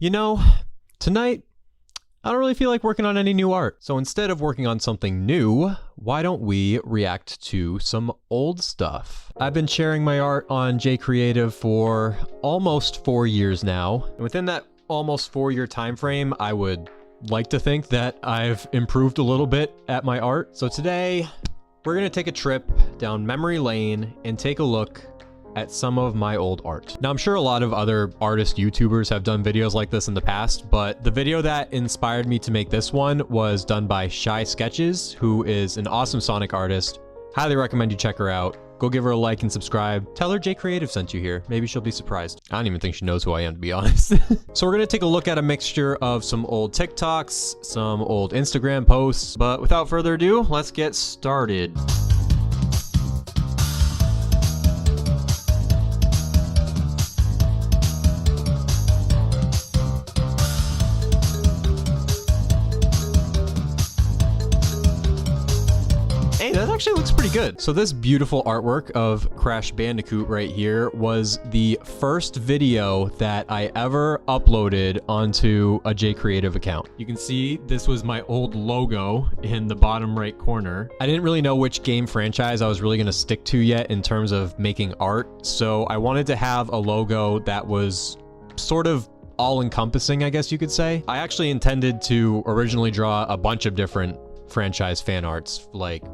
You know, tonight, I don't really feel like working on any new art. So instead of working on something new, why don't we react to some old stuff? I've been sharing my art on JCreative for almost 4 years now. And within that almost 4-year time frame, I would like to think that I've improved a little bit at my art. So today, we're gonna take a trip down memory lane and take a look at some of my old art. Now, I'm sure a lot of other artist YouTubers have done videos like this in the past, but the video that inspired me to make this one was done by Shy Sketches, who is an awesome Sonic artist. Highly recommend you check her out. Go give her a like and subscribe. Tell her JCreative sent you here. Maybe she'll be surprised. I don't even think she knows who I am, to be honest. So we're gonna take a look at a mixture of some old TikToks, some old Instagram posts, but without further ado, let's get started. Hey, that actually looks pretty good. So this beautiful artwork of Crash Bandicoot right here was the first video that I ever uploaded onto a JCreative account. You can see this was my old logo in the bottom right corner. I didn't really know which game franchise I was really gonna stick to yet in terms of making art. So I wanted to have a logo that was sort of all-encompassing, I guess you could say. I actually intended to originally draw a bunch of different franchise fan arts, like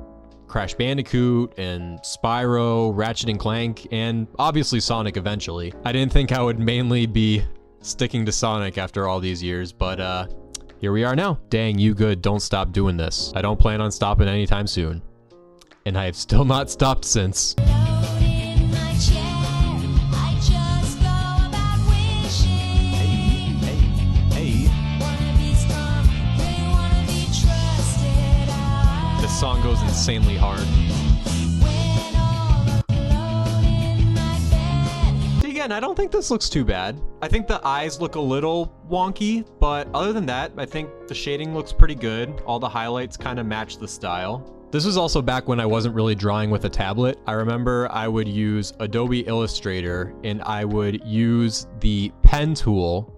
Crash Bandicoot and Spyro, Ratchet and Clank, and obviously Sonic eventually. I didn't think I would mainly be sticking to Sonic after all these years, but here we are now. Dang, you good, don't stop doing this. I don't plan on stopping anytime soon. And I have still not stopped since. Song goes insanely hard. Again, I don't think this looks too bad. I think the eyes look a little wonky, but other than that, I think the shading looks pretty good. All the highlights kind of match the style. This was also back when I wasn't really drawing with a tablet. I remember I would use Adobe Illustrator and I would use the pen tool.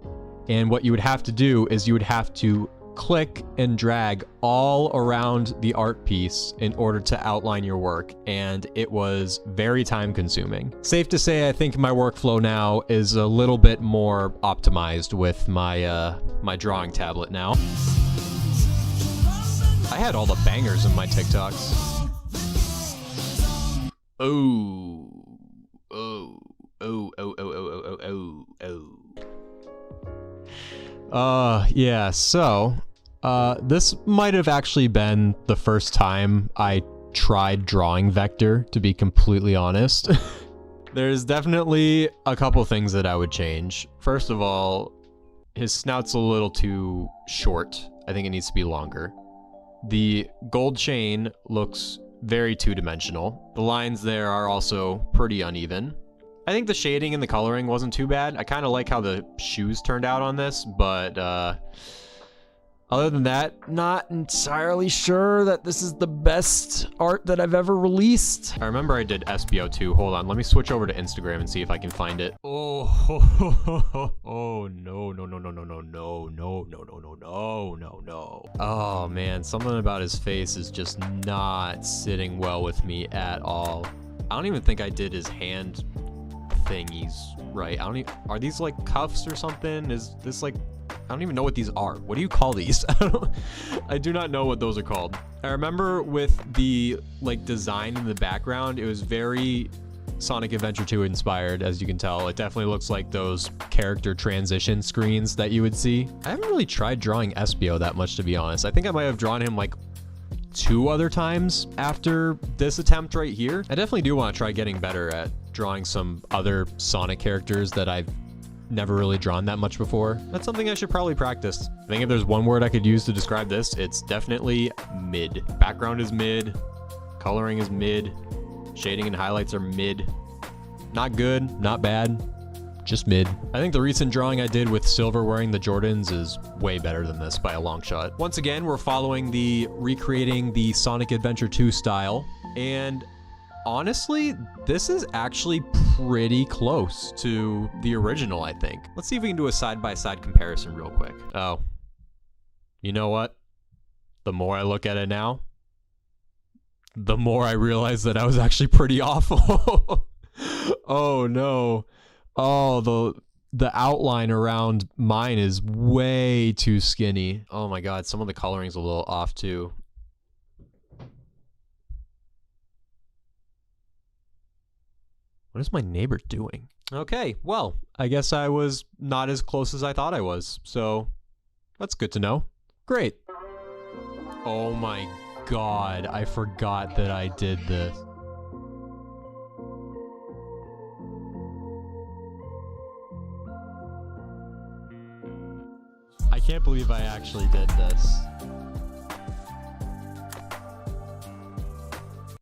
And what you would have to do is you would have to click and drag all around the art piece in order to outline your work, and it was very time consuming. Safe to say, I think my workflow now is a little bit more optimized with my my drawing tablet now. I had all the bangers in my TikToks. Yeah, so, this might have actually been the first time I tried drawing vector, to be completely honest. There's definitely a couple things that I would change. First of all, his snout's a little too short. I think it needs to be longer. The gold chain looks very two-dimensional. The lines there are also pretty uneven. I think the shading and the coloring wasn't too bad. I kind of like how the shoes turned out on this, but other than that, not entirely sure that this is the best art that I've ever released. I remember I did SBO too. Hold on, let me switch over to Instagram and see if I can find it. Oh, no. Oh man, something about his face is just not sitting well with me at all. I don't even think I did his hand thingies right. Are these like cuffs or something? Is this like, I don't even know what these are. What do you call these? I do not know what those are called. I remember with the like design in the background, it was very Sonic Adventure 2 inspired, as you can tell. It definitely looks like those character transition screens that you would see. I haven't really tried drawing SBO that much, to be honest. I think I might have drawn him like 2 other times after this attempt right here. I definitely do want to try getting better at drawing some other Sonic characters that I've never really drawn that much before. That's something I should probably practice. I think if there's one word I could use to describe this, it's definitely mid. Background is mid, coloring is mid, shading and highlights are mid. Not good, not bad, just mid. I think the recent drawing I did with Silver wearing the Jordans is way better than this by a long shot. Once again, we're following the recreating the Sonic Adventure 2 style, and honestly, this is actually pretty close to the original, I think. Let's see if we can do a side-by-side comparison real quick. Oh, you know what? The more I look at it now, the more I realize that I was actually pretty awful. Oh no. Oh, the outline around mine is way too skinny. Oh my god, some of the coloring's a little off too. What is my neighbor doing? Okay, well, I guess I was not as close as I thought I was, so that's good to know. Great. Oh my god, I forgot that I did this. I can't believe I actually did this.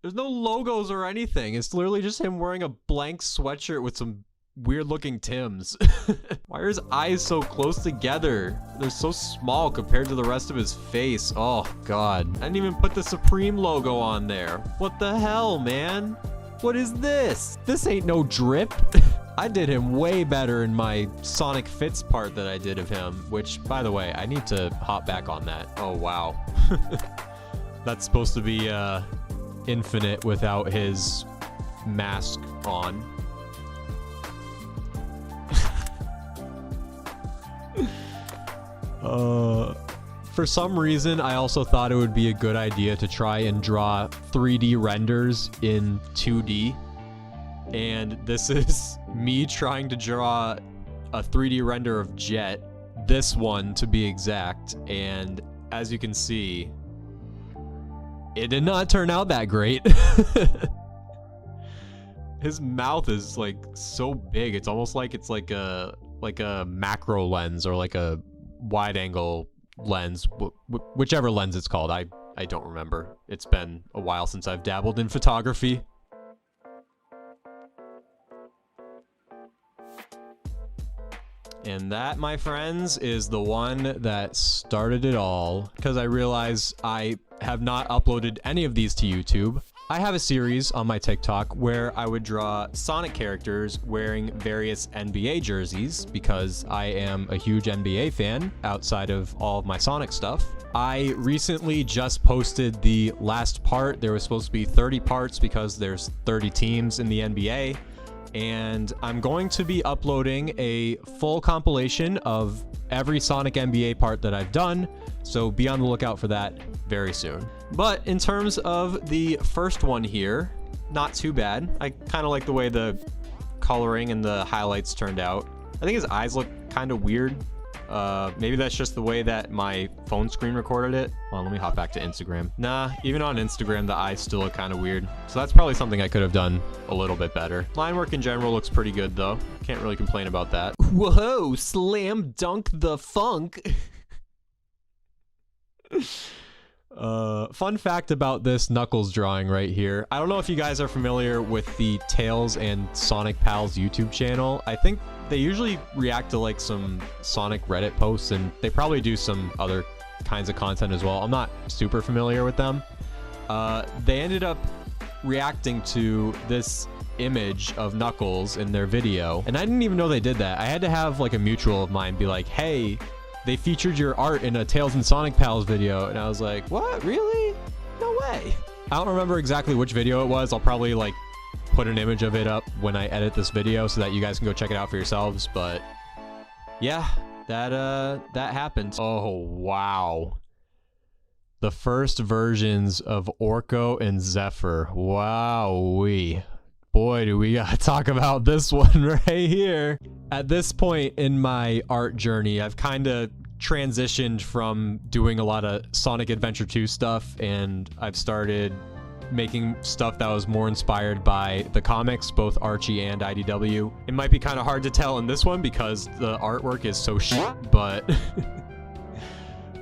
There's no logos or anything. It's literally just him wearing a blank sweatshirt with some weird looking Timbs. Why are his eyes so close together? They're so small compared to the rest of his face. Oh god. I didn't even put the Supreme logo on there. What the hell, man? What is this? This ain't no drip. I did him way better in my Sonic Fits part that I did of him, which, by the way, I need to hop back on that. Oh, wow. That's supposed to be infinite without his mask on. For some reason, I also thought it would be a good idea to try and draw 3D renders in 2D. And this is me trying to draw a 3D render of Jet, this one to be exact, and as you can see, it did not turn out that great. His mouth is like so big, it's almost like it's like a macro lens or like a wide angle lens, whichever lens it's called. I don't remember. It's been a while since I've dabbled in photography. And that, my friends, is the one that started it all, because I realize I have not uploaded any of these to YouTube. I have a series on my TikTok where I would draw Sonic characters wearing various NBA jerseys, because I am a huge NBA fan outside of all of my Sonic stuff. I recently just posted the last part. There was supposed to be 30 parts because there's 30 teams in the NBA. And I'm going to be uploading a full compilation of every Sonic NBA part that I've done, so be on the lookout for that very soon. But in terms of the first one here, not too bad. I kind of like the way the coloring and the highlights turned out. I think his eyes look kind of weird. Maybe that's just the way that my phone screen recorded it. Hold on, let me hop back to Instagram. Nah, even on Instagram, the eyes still look kind of weird. So that's probably something I could have done a little bit better. Line work in general looks pretty good, though. Can't really complain about that. Whoa, slam dunk the funk. Fun fact about this Knuckles drawing right here. I don't know if you guys are familiar with the Tails and Sonic Pals YouTube channel. I think they usually react to like some Sonic Reddit posts, and they probably do some other kinds of content as well. I'm not super familiar with them. They ended up reacting to this image of Knuckles in their video, and I didn't even know they did that. I had to have like a mutual of mine be like, hey, they featured your art in a Tails and Sonic Pals video, and I was like, what, really? No way. I don't remember exactly which video it was. I'll probably like put an image of it up when I edit this video so that you guys can go check it out for yourselves. But yeah, that happened. Oh wow, the first versions of Orko and Zephyr. Wowee. Boy, do we gotta talk about this one right here. At this point in my art journey, I've kind of transitioned from doing a lot of Sonic Adventure 2 stuff, and I've started making stuff that was more inspired by the comics, both Archie and IDW. It might be kind of hard to tell in this one because the artwork is so shit, but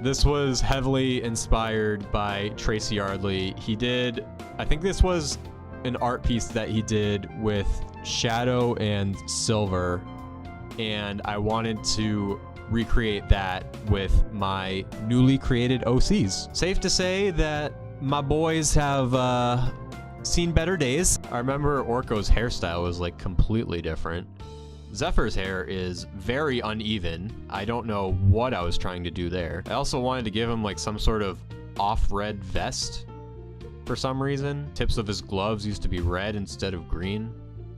this was heavily inspired by Tracy Yardley. He did, I think this was an art piece that he did with Shadow and Silver, and I wanted to recreate that with my newly created OCs. Safe to say that my boys have seen better days. I remember Orko's hairstyle was like completely different. Zephyr's hair is very uneven. I don't know what I was trying to do there. I also wanted to give him like some sort of off-red vest for some reason. Tips of his gloves used to be red instead of green.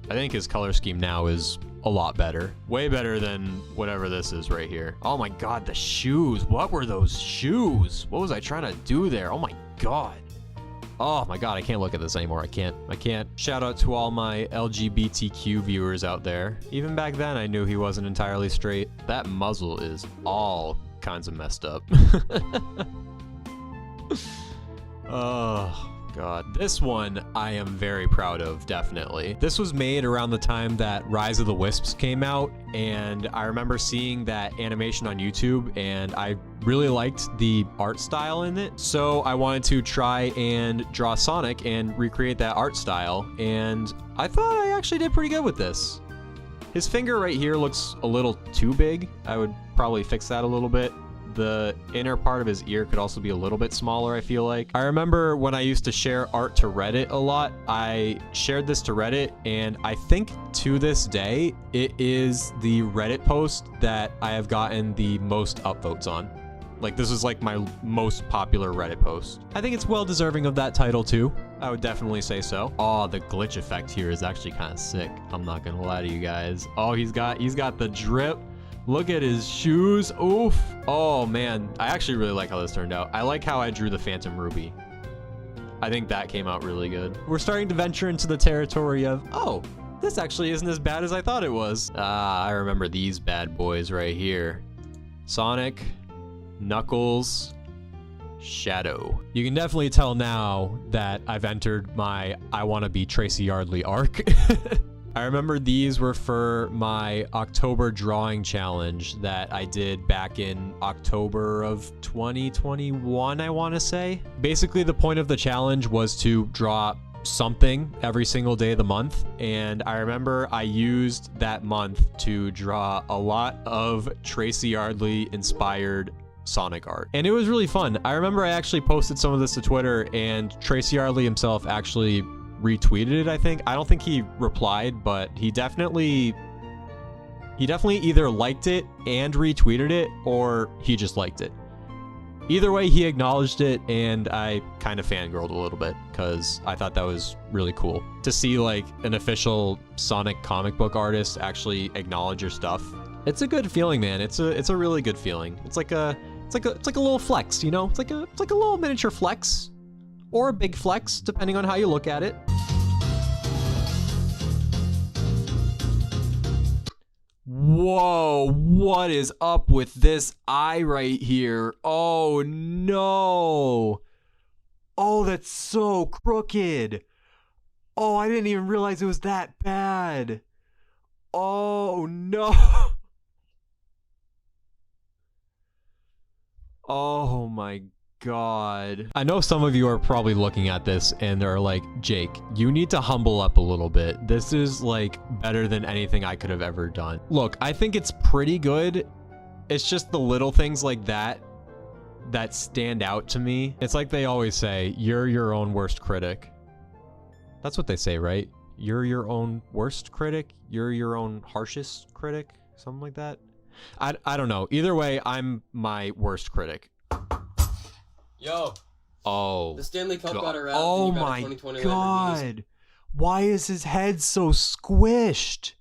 I think his color scheme now is a lot better. Way better than whatever this is right here. Oh my god, the shoes. What were those shoes? What was I trying to do there? Oh my god. Oh my god, I can't look at this anymore. I can't. Shout out to all my LGBTQ viewers out there. Even back then, I knew he wasn't entirely straight. That muzzle is all kinds of messed up. Oh god. This one I am very proud of, definitely. This was made around the time that Rise of the Wisps came out, and I remember seeing that animation on YouTube, and I really liked the art style in it. So I wanted to try and draw Sonic and recreate that art style, and I thought I actually did pretty good with this. His finger right here looks a little too big. I would probably fix that a little bit. The inner part of his ear could also be a little bit smaller, I feel like. I remember when I used to share art to Reddit a lot, I shared this to Reddit, and I think to this day, it is the Reddit post that I have gotten the most upvotes on. Like, this is like my most popular Reddit post. I think it's well deserving of that title too. I would definitely say so. Oh, the glitch effect here is actually kind of sick. I'm not gonna lie to you guys. Oh, he's got the drip. Look at his shoes. Oof. Oh man, I actually really like how this turned out. I like how I drew the Phantom Ruby. I think that came out really good. We're starting to venture into the territory of, oh, this actually isn't as bad as I thought it was. Ah, I remember these bad boys right here. Sonic, Knuckles, Shadow. You can definitely tell now that I've entered my I want to be Tracy Yardley arc. I remember these were for my October drawing challenge that I did back in October of 2021, I want to say. Basically, the point of the challenge was to draw something every single day of the month, and I remember I used that month to draw a lot of Tracy Yardley inspired Sonic art, and it was really fun. I remember I actually posted some of this to Twitter, and Tracy Yardley himself actually retweeted it, I think. I don't think he replied, but he definitely either liked it and retweeted it, or he just liked it. Either way, he acknowledged it, and I kind of fangirled a little bit because I thought that was really cool to see like an official Sonic comic book artist actually acknowledge your stuff. It's a good feeling, man. It's a really good feeling. It's like a little flex, you know? It's like a little miniature flex, or a big flex, depending on how you look at it. Whoa, what is up with this eye right here? Oh no. Oh, that's so crooked. Oh, I didn't even realize it was that bad. Oh no. Oh my god. I know some of you are probably looking at this and they're like, Jake, you need to humble up a little bit. This is like better than anything I could have ever done. Look, I think it's pretty good. It's just the little things like that that stand out to me. It's like they always say, you're your own worst critic. That's what they say, right? You're your own worst critic? You're your own harshest critic? Something like that. I don't know. Either way, I'm my worst critic. Yo. Oh. The Stanley Cup got around. Oh my god. Why is his head so squished?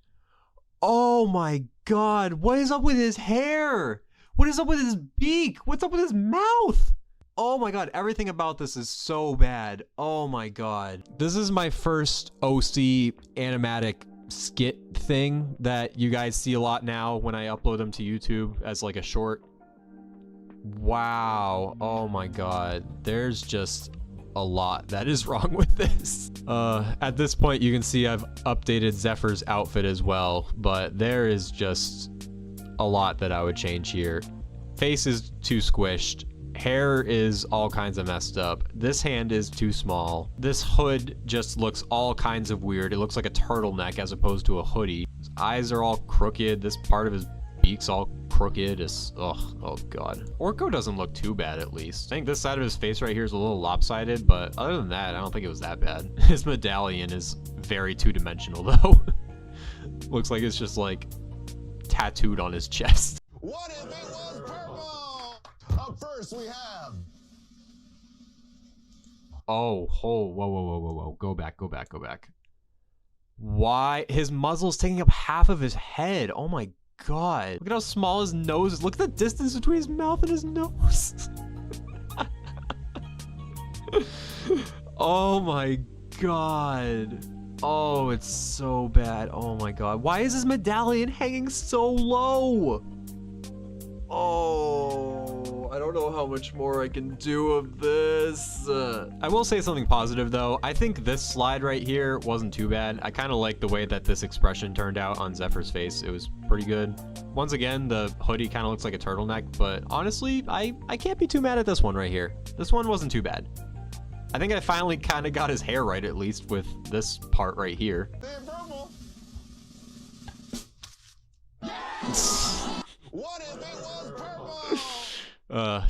Oh my god. What is up with his hair? What is up with his beak? What's up with his mouth? Oh my god. Everything about this is so bad. Oh my god. This is my first OC animatic skit thing that you guys see a lot now when I upload them to YouTube as like a short. Wow. Oh my god. There's just a lot that is wrong with this. At this point, you can see I've updated Zephyr's outfit as well, but there is just a lot that I would change here. Face is too squished. Hair is all kinds of messed up. This hand is too small. This hood just looks all kinds of weird. It looks like a turtleneck as opposed to a hoodie. His eyes are all crooked. This part of his beak's all crooked. crooked. It's, oh god. Orko doesn't look too bad, at least. I think this side of his face right here is a little lopsided, but other than that, I don't think it was that bad. His medallion is very two-dimensional, though. Looks like it's just, like, tattooed on his chest. What if it was purple? Up first, we have... Oh, whoa. Go back. Why? His muzzle's taking up half of his head. Oh my god. Look at how small his nose is. Look at the distance between his mouth and his nose. Oh my god. Oh, it's so bad. Oh my god. Why is his medallion hanging so low? Oh, I don't know how much more I can do of this. I will say something positive though. I think this slide right here wasn't too bad. I kind of like the way that this expression turned out on Zephyr's face. It was pretty good. Once again, the hoodie kind of looks like a turtleneck, but honestly, I can't be too mad at this one right here. This one wasn't too bad. I think I finally kind of got his hair right, at least with this part right here. What if it was purple?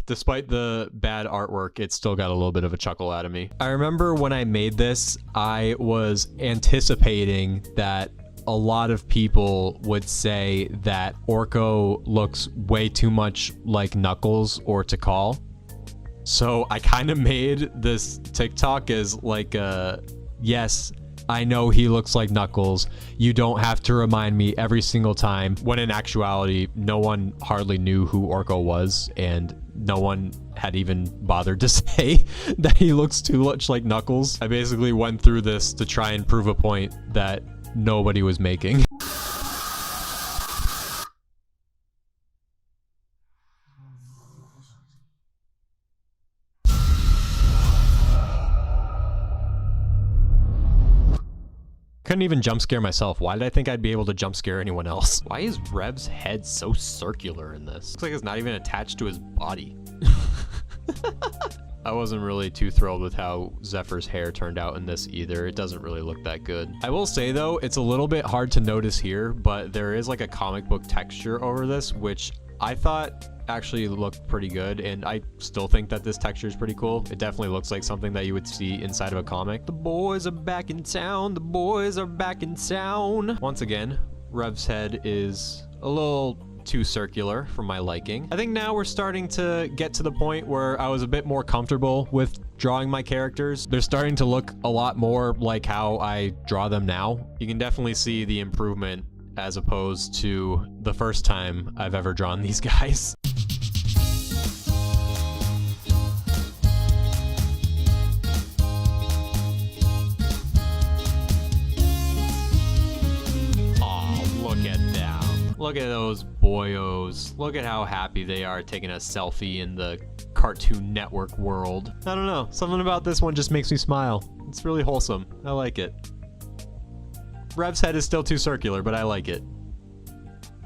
Despite the bad artwork, it still got a little bit of a chuckle out of me. I remember when I made this, I was anticipating that a lot of people would say that Orko looks way too much like Knuckles or Tikal. So I kind of made this TikTok as like yes, I know he looks like Knuckles. You don't have to remind me every single time. When in actuality, no one hardly knew who Orko was, and no one had even bothered to say that he looks too much like Knuckles. I basically went through this to try and prove a point that nobody was making. Couldn't even jump scare myself. Why did I think I'd be able to jump scare anyone else? Why is Rev's head so circular in this? Looks like it's not even attached to his body. I wasn't really too thrilled with how Zephyr's hair turned out in this either. It doesn't really look that good. I will say though, it's a little bit hard to notice here, but there is like a comic book texture over this, which I thought actually looked pretty good, and I still think that this texture is pretty cool. It definitely looks like something that you would see inside of a comic. The boys are back in town. The boys are back in town. Once again, Rev's head is a little too circular for my liking. I think now we're starting to get to the point where I was a bit more comfortable with drawing my characters. They're starting to look a lot more like how I draw them now. You can definitely see the improvement as opposed to the first time I've ever drawn these guys. Look at those boyos. Look at how happy they are taking a selfie in the Cartoon Network world. I don't know. Something about this one just makes me smile. It's really wholesome. I like it. Rev's head is still too circular, but I like it.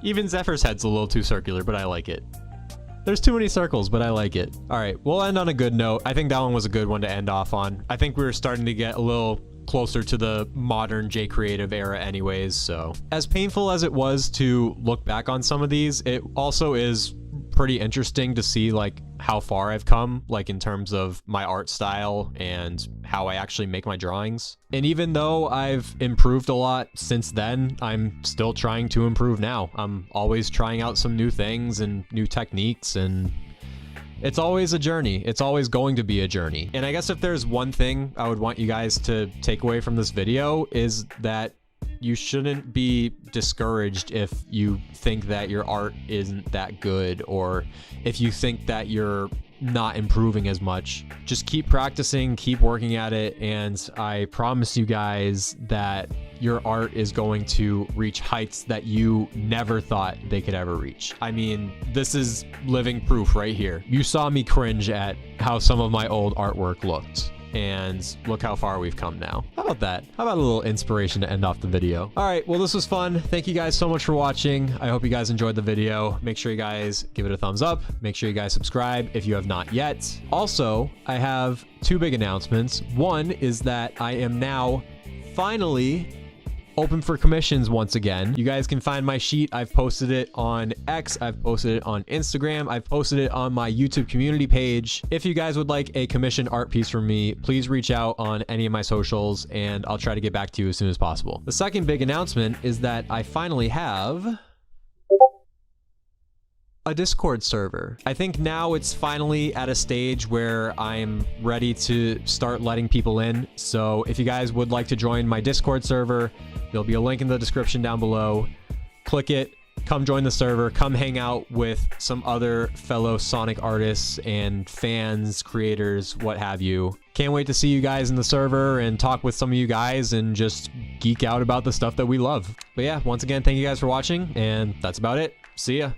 Even Zephyr's head's a little too circular, but I like it. There's too many circles, but I like it. All right, we'll end on a good note. I think that one was a good one to end off on. I think we were starting to get a little closer to the modern J Creative era anyways, so. As painful as it was to look back on some of these, it also is pretty interesting to see like how far I've come, like in terms of my art style and how I actually make my drawings. And even though I've improved a lot since then, I'm still trying to improve now. I'm always trying out some new things and new techniques, and it's always a journey. It's always going to be a journey. And I guess if there's one thing I would want you guys to take away from this video is that you shouldn't be discouraged if you think that your art isn't that good, or if you think that you're not improving as much. Just keep practicing, keep working at it, and I promise you guys that your art is going to reach heights that you never thought they could ever reach. I mean, this is living proof right here. You saw me cringe at how some of my old artwork looked, and look how far we've come now. How about that? How about a little inspiration to end off the video? All right, well, this was fun. Thank you guys so much for watching. I hope you guys enjoyed the video. Make sure you guys give it a thumbs up. Make sure you guys subscribe if you have not yet. Also, I have two big announcements. One is that I am now finally open for commissions once again. You guys can find my sheet. I've posted it on X. I've posted it on Instagram. I've posted it on my YouTube community page. If you guys would like a commissioned art piece from me, please reach out on any of my socials and I'll try to get back to you as soon as possible. The second big announcement is that I finally have a Discord server. I think now it's finally at a stage where I'm ready to start letting people in. So if you guys would like to join my Discord server, there'll be a link in the description down below. Click it, come join the server, come hang out with some other fellow Sonic artists and fans, creators, what have you. Can't wait to see you guys in the server and talk with some of you guys and just geek out about the stuff that we love. But yeah, once again, thank you guys for watching, and that's about it. See ya.